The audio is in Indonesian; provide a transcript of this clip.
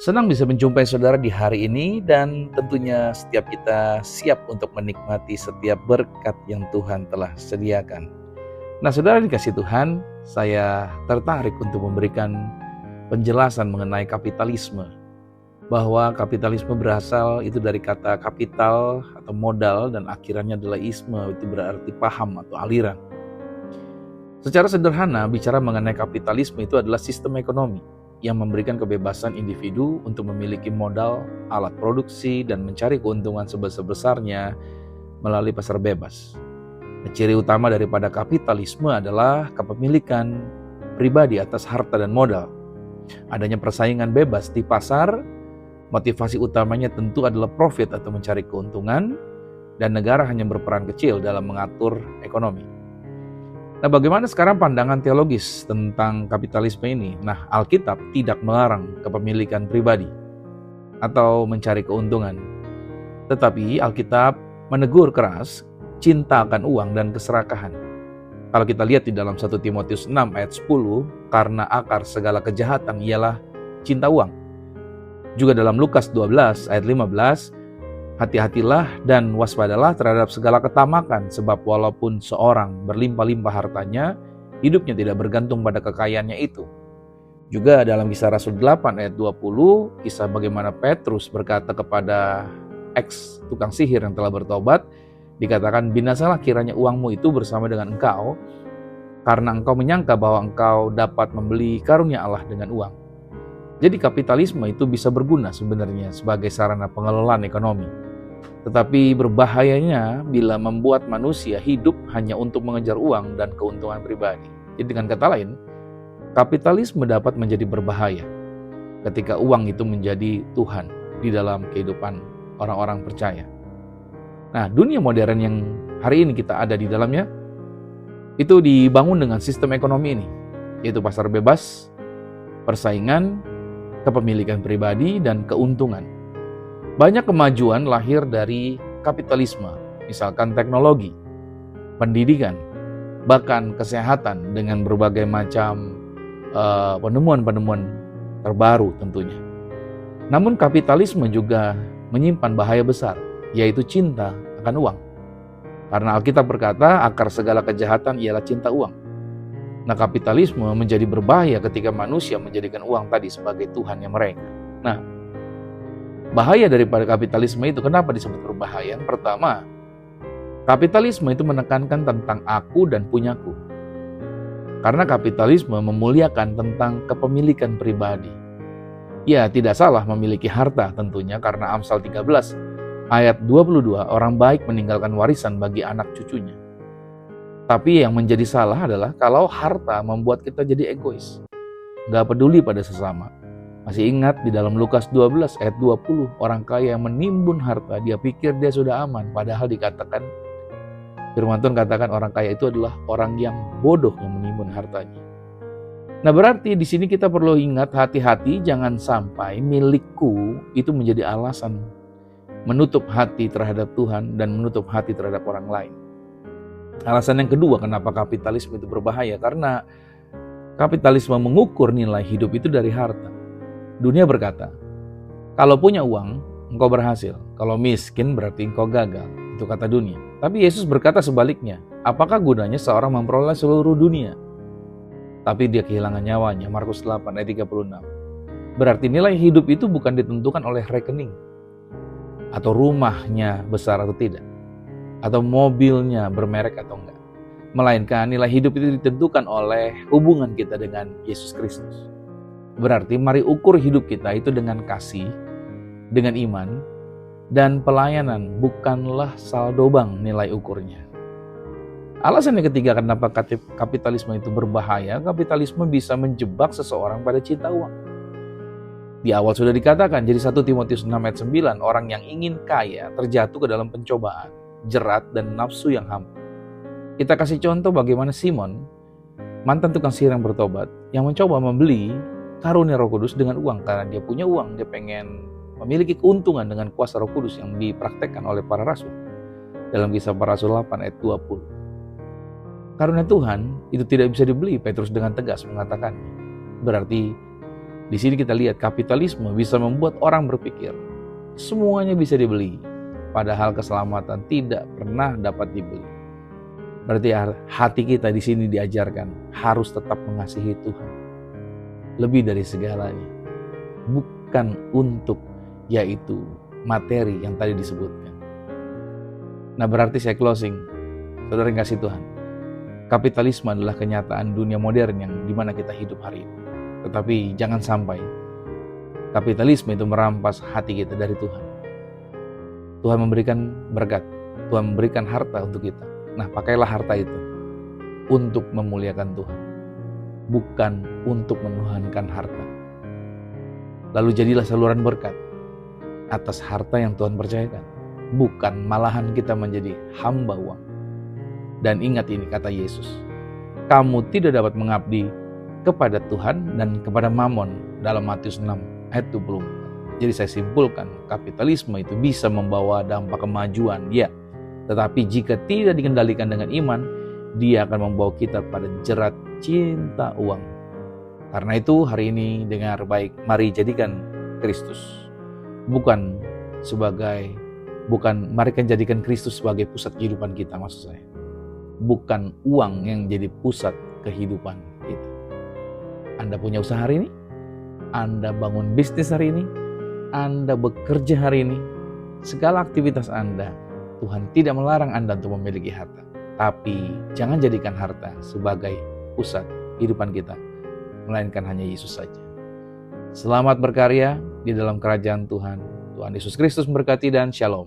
Senang bisa menjumpai saudara di hari ini dan tentunya setiap kita siap untuk menikmati setiap berkat yang Tuhan telah sediakan. Nah, saudara dikasih Tuhan, saya tertarik untuk memberikan penjelasan mengenai kapitalisme. Bahwa kapitalisme berasal itu dari kata kapital atau modal dan akhirannya adalah isme, itu berarti paham atau aliran. Secara sederhana, bicara mengenai kapitalisme itu adalah sistem ekonomi yang memberikan kebebasan individu untuk memiliki modal, alat produksi, dan mencari keuntungan sebesar-besarnya melalui pasar bebas. Ciri utama daripada kapitalisme adalah kepemilikan pribadi atas harta dan modal. Adanya persaingan bebas di pasar, motivasi utamanya tentu adalah profit atau mencari keuntungan, dan negara hanya berperan kecil dalam mengatur ekonomi. Nah, bagaimana sekarang pandangan teologis tentang kapitalisme ini? Nah, Alkitab tidak melarang kepemilikan pribadi atau mencari keuntungan. Tetapi Alkitab menegur keras cinta akan uang dan keserakahan. Kalau kita lihat di dalam 1 Timotius 6 ayat 10, karena akar segala kejahatan ialah cinta uang. Juga dalam Lukas 12 ayat 15, hati-hatilah dan waspadalah terhadap segala ketamakan, sebab walaupun seorang berlimpah-limpah hartanya, hidupnya tidak bergantung pada kekayaannya itu. Juga dalam Kisah Rasul 8 ayat 20, kisah bagaimana Petrus berkata kepada ex tukang sihir yang telah bertobat, dikatakan, binasalah kiranya uangmu itu bersama dengan engkau, karena engkau menyangka bahwa engkau dapat membeli karunia Allah dengan uang. Jadi kapitalisme itu bisa berguna sebenarnya sebagai sarana pengelolaan ekonomi. Tetapi berbahayanya bila membuat manusia hidup hanya untuk mengejar uang dan keuntungan pribadi. Jadi dengan kata lain, kapitalisme dapat menjadi berbahaya ketika uang itu menjadi Tuhan di dalam kehidupan orang-orang percaya. Nah, dunia modern yang hari ini kita ada di dalamnya, itu dibangun dengan sistem ekonomi ini, yaitu pasar bebas, persaingan, kepemilikan pribadi, dan keuntungan. Banyak kemajuan lahir dari kapitalisme, misalkan teknologi, pendidikan, bahkan kesehatan dengan berbagai macam penemuan-penemuan terbaru tentunya. Namun kapitalisme juga menyimpan bahaya besar, yaitu cinta akan uang. Karena Alkitab berkata, akar segala kejahatan ialah cinta uang. Nah, kapitalisme menjadi berbahaya ketika manusia menjadikan uang tadi sebagai Tuhannya mereka. Nah, bahaya daripada kapitalisme itu, kenapa disebut berbahaya? Pertama, kapitalisme itu menekankan tentang aku dan punyaku. Karena kapitalisme memuliakan tentang kepemilikan pribadi. Ya, tidak salah memiliki harta tentunya, karena Amsal 13 ayat 22, orang baik meninggalkan warisan bagi anak cucunya. Tapi yang menjadi salah adalah kalau harta membuat kita jadi egois, gak peduli pada sesama. Masih ingat di dalam Lukas 12 ayat 20, orang kaya yang menimbun harta, dia pikir dia sudah aman. Padahal dikatakan, firman Tuhan katakan orang kaya itu adalah orang yang bodoh yang menimbun hartanya. Nah, berarti di sini kita perlu ingat, hati-hati jangan sampai milikku itu menjadi alasan menutup hati terhadap Tuhan dan menutup hati terhadap orang lain. Alasan yang kedua kenapa kapitalisme itu berbahaya, karena kapitalisme mengukur nilai hidup itu dari harta. Dunia berkata, kalau punya uang, engkau berhasil. Kalau miskin berarti engkau gagal. Itu kata dunia. Tapi Yesus berkata sebaliknya, apakah gunanya seorang memperoleh seluruh dunia, tapi dia kehilangan nyawanya? Markus 8 ayat 36. Berarti nilai hidup itu bukan ditentukan oleh rekening, atau rumahnya besar atau tidak, atau mobilnya bermerek atau enggak. Melainkan nilai hidup itu ditentukan oleh hubungan kita dengan Yesus Kristus. Berarti mari ukur hidup kita itu dengan kasih, dengan iman, dan pelayanan, bukanlah saldo bank nilai ukurnya. Alasan yang ketiga kenapa kapitalisme itu berbahaya, kapitalisme bisa menjebak seseorang pada cinta uang. Di awal sudah dikatakan, jadi 1 Timotius 6 ayat 9, orang yang ingin kaya terjatuh ke dalam pencobaan, jerat, dan nafsu yang hampa. Kita kasih contoh bagaimana Simon, mantan tukang sihir yang bertobat, yang mencoba membeli karunia Roh Kudus dengan uang. Karena dia punya uang, dia pengen memiliki keuntungan dengan kuasa Roh Kudus yang dipraktekkan oleh para rasul. Dalam Kisah Para Rasul 8 ayat 20. Karunia Tuhan itu tidak bisa dibeli, Petrus dengan tegas mengatakan. Berarti Di sini kita lihat kapitalisme bisa membuat orang berpikir semuanya bisa dibeli, padahal keselamatan tidak pernah dapat dibeli. Berarti hati kita di sini diajarkan harus tetap mengasihi Tuhan lebih dari segalanya, bukan untuk yaitu materi yang tadi disebutkan. Nah, berarti saya closing, saudara yang kasih Tuhan, kapitalisme adalah kenyataan dunia modern yang dimana kita hidup hari ini. Tetapi jangan sampai kapitalisme itu merampas hati kita dari Tuhan. Tuhan memberikan berkat, Tuhan memberikan harta untuk kita. Nah, pakailah harta itu untuk memuliakan Tuhan, bukan untuk menuhankan harta. Lalu jadilah saluran berkat atas harta yang Tuhan percayakan, bukan malahan kita menjadi hamba uang. Dan ingat ini kata Yesus, kamu tidak dapat mengabdi kepada Tuhan dan kepada Mammon dalam Matius 6 ayat 24. Jadi saya simpulkan, kapitalisme itu bisa membawa dampak kemajuan, ya. Tetapi jika tidak dikendalikan dengan iman, dia akan membawa kita pada jerat cinta uang. Karena itu hari ini dengar baik, mari jadikan Kristus. Mari jadikan Kristus sebagai pusat kehidupan kita, maksud saya. Bukan uang yang jadi pusat kehidupan kita. Anda punya usaha hari ini, Anda bangun bisnis hari ini, Anda bekerja hari ini, segala aktivitas Anda, Tuhan tidak melarang Anda untuk memiliki harta. Tapi jangan jadikan harta sebagai pusat kehidupan kita, melainkan hanya Yesus saja. Selamat berkarya di dalam kerajaan Tuhan. Tuhan Yesus Kristus memberkati dan shalom.